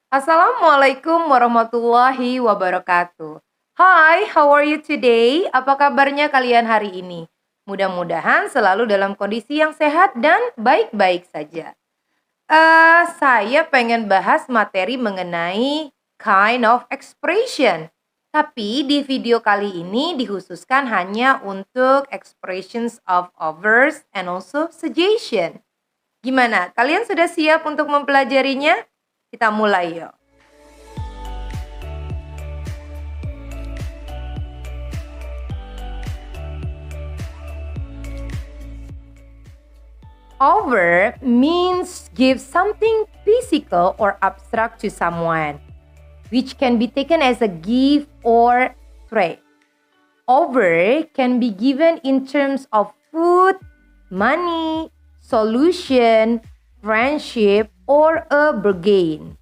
Assalamualaikum warahmatullahi wabarakatuh. Hai, how are you today? Apa kabarnya kalian hari ini? Mudah-mudahan selalu dalam kondisi yang sehat dan baik-baik saja. Saya pengen bahas materi mengenai kind of expression. Tapi di video kali ini dikhususkan hanya untuk expressions of overs and also suggestion. Gimana? Kalian sudah siap untuk mempelajarinya? Kita mulai yuk. Over means give something physical or abstract to someone, which can be taken as a gift or trade. Over can be given in terms of food, money, solution, friendship, or a bargain.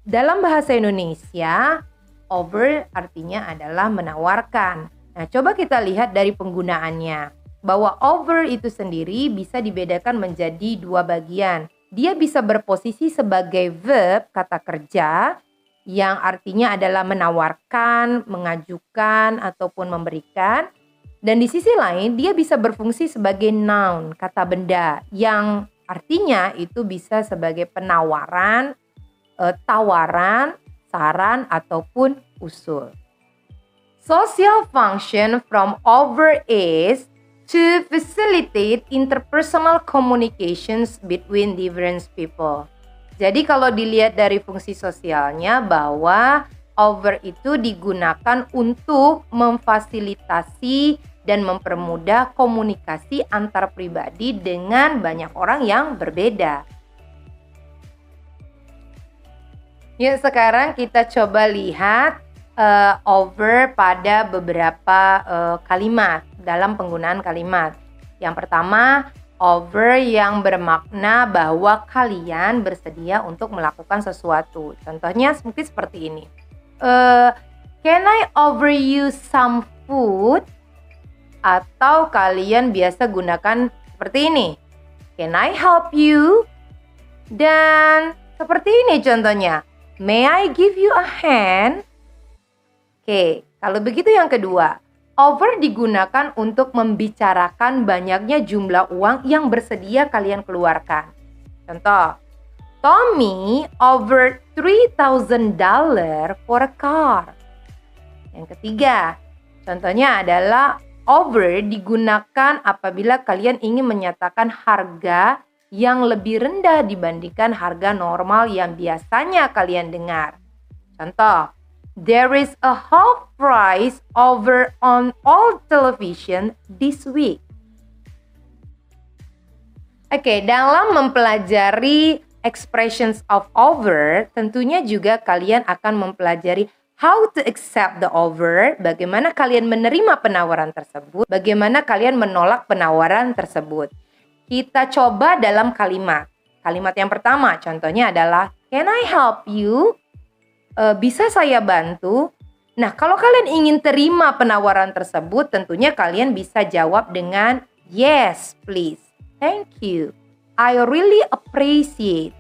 Dalam bahasa Indonesia, over artinya adalah menawarkan. Nah, coba kita lihat dari penggunaannya. Bahwa over itu sendiri bisa dibedakan menjadi dua bagian. Dia bisa berposisi sebagai verb kata kerja yang artinya adalah menawarkan, mengajukan, ataupun memberikan. Dan di sisi lain dia bisa berfungsi sebagai noun kata benda yang artinya itu bisa sebagai penawaran, tawaran, saran, ataupun usul. Social function from over is to facilitate interpersonal communications between different people. Jadi kalau dilihat dari fungsi sosialnya bahwa over itu digunakan untuk memfasilitasi dan mempermudah komunikasi antar pribadi dengan banyak orang yang berbeda. Yuk sekarang kita coba lihat over pada beberapa kalimat dalam penggunaan kalimat. Yang pertama, over yang bermakna bahwa kalian bersedia untuk melakukan sesuatu. Contohnya mungkin seperti ini. Can I offer you some food? Atau kalian biasa gunakan seperti ini. Can I help you? Dan seperti ini contohnya. May I give you a hand? Oke, kalau begitu yang kedua, over digunakan untuk membicarakan banyaknya jumlah uang yang bersedia kalian keluarkan. Contoh, Tommy offered $3,000 for a car. Yang ketiga, contohnya adalah over digunakan apabila kalian ingin menyatakan harga yang lebih rendah dibandingkan harga normal yang biasanya kalian dengar. Contoh, there is a half price over on all television this week. Oke, dalam mempelajari expressions of over, tentunya juga kalian akan mempelajari how to accept the over, bagaimana kalian menerima penawaran tersebut, bagaimana kalian menolak penawaran tersebut. Kita coba dalam kalimat. Kalimat yang pertama, contohnya adalah, can I help you? Bisa saya bantu? Nah, kalau kalian ingin terima penawaran tersebut, tentunya kalian bisa jawab dengan yes, please. Thank you. I really appreciate.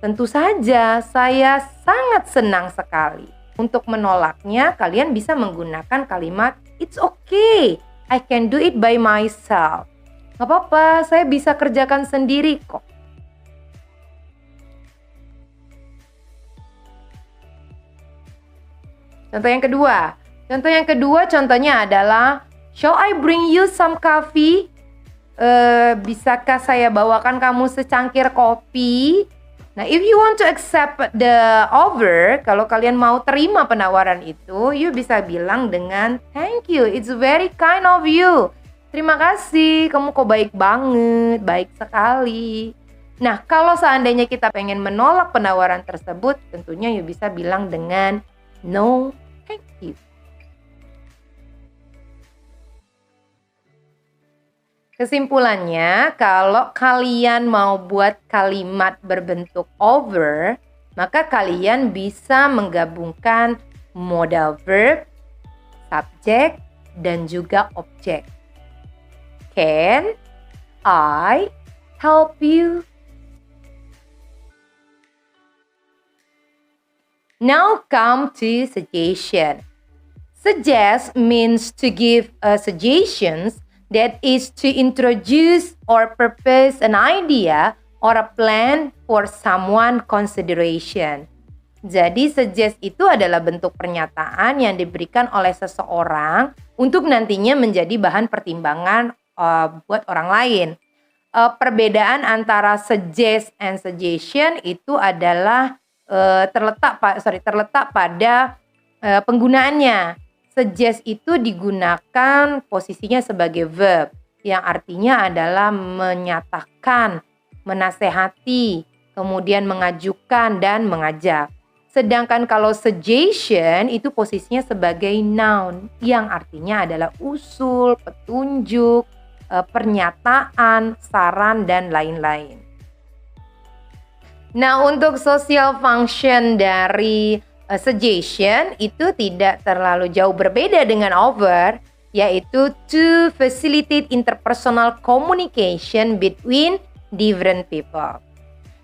Tentu saja, saya sangat senang sekali. Untuk menolaknya, kalian bisa menggunakan kalimat it's okay. I can do it by myself. Gak apa-apa, saya bisa kerjakan sendiri kok. Contoh yang kedua contohnya adalah, shall I bring you some coffee? Bisakah saya bawakan kamu secangkir kopi? Nah, if you want to accept the offer, kalau kalian mau terima penawaran itu, you bisa bilang dengan thank you, it's very kind of you. Terima kasih, kamu kok baik banget, baik sekali. Nah, kalau seandainya kita pengen menolak penawaran tersebut, tentunya you bisa bilang dengan no, thank you. Kesimpulannya, kalau kalian mau buat kalimat berbentuk over, maka kalian bisa menggabungkan modal verb, subjek, dan juga objek. Can I help you? Now come to suggestion. Suggest means to give suggestions, that is to introduce or propose an idea or a plan for someone consideration. Jadi suggest itu adalah bentuk pernyataan yang diberikan oleh seseorang untuk nantinya menjadi bahan pertimbangan buat orang lain. Perbedaan antara suggest and suggestion itu adalah terletak pada penggunaannya. Suggest itu digunakan posisinya sebagai verb yang artinya adalah menyatakan, menasehati, kemudian mengajukan dan mengajak. Sedangkan kalau suggestion itu posisinya sebagai noun yang artinya adalah usul, petunjuk, pernyataan, saran dan lain-lain. Nah, untuk social function dari suggestion itu tidak terlalu jauh berbeda dengan over, yaitu to facilitate interpersonal communication between different people.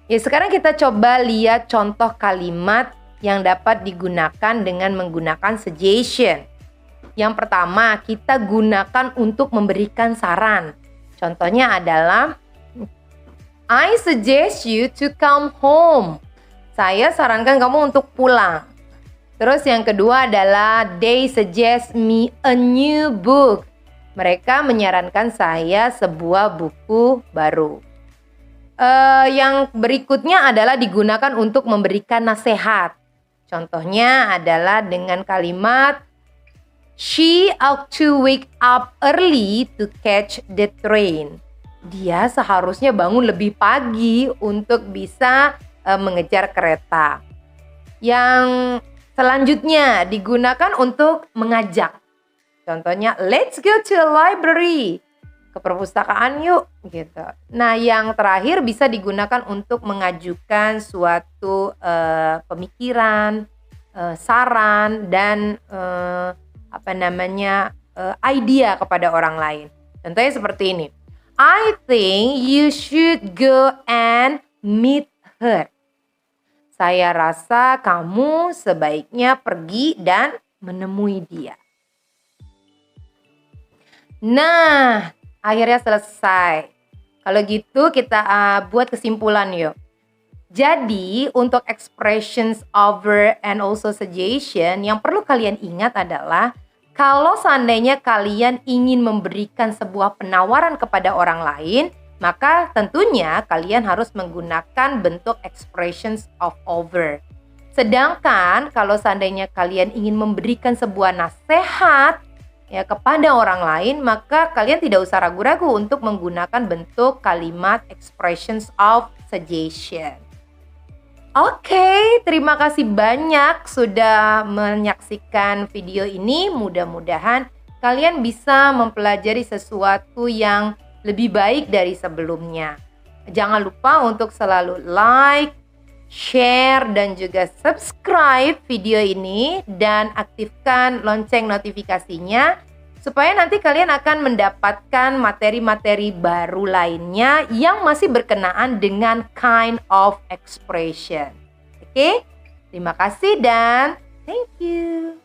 Ya, sekarang kita coba lihat contoh kalimat yang dapat digunakan dengan menggunakan suggestion. Yang pertama, kita gunakan untuk memberikan saran. Contohnya adalah I suggest you to come home. Saya sarankan kamu untuk pulang. Terus yang kedua adalah they suggest me a new book. Mereka menyarankan saya sebuah buku baru. Yang berikutnya adalah digunakan untuk memberikan nasihat. Contohnya adalah dengan kalimat she ought to wake up early to catch the train. Dia seharusnya bangun lebih pagi untuk bisa mengejar kereta. Yang selanjutnya digunakan untuk mengajak. Contohnya, let's go to a library. Ke perpustakaan yuk, gitu. Nah, yang terakhir bisa digunakan untuk mengajukan suatu pemikiran, saran dan idea kepada orang lain. Contohnya seperti ini. I think you should go and meet her. Saya rasa kamu sebaiknya pergi dan menemui dia. Nah, akhirnya selesai. Kalau gitu kita buat kesimpulan yuk. Jadi untuk expressions over and also suggestion yang perlu kalian ingat adalah kalau seandainya kalian ingin memberikan sebuah penawaran kepada orang lain, maka tentunya kalian harus menggunakan bentuk expressions of over. Sedangkan kalau seandainya kalian ingin memberikan sebuah nasihat ya kepada orang lain, maka kalian tidak usah ragu-ragu untuk menggunakan bentuk kalimat expressions of suggestion. Oke, terima kasih banyak sudah menyaksikan video ini. Mudah-mudahan kalian bisa mempelajari sesuatu yang lebih baik dari sebelumnya. Jangan lupa untuk selalu like, share, dan juga subscribe video ini dan aktifkan lonceng notifikasinya supaya nanti kalian akan mendapatkan materi-materi baru lainnya yang masih berkenaan dengan kind of expression. Oke? Terima kasih dan thank you.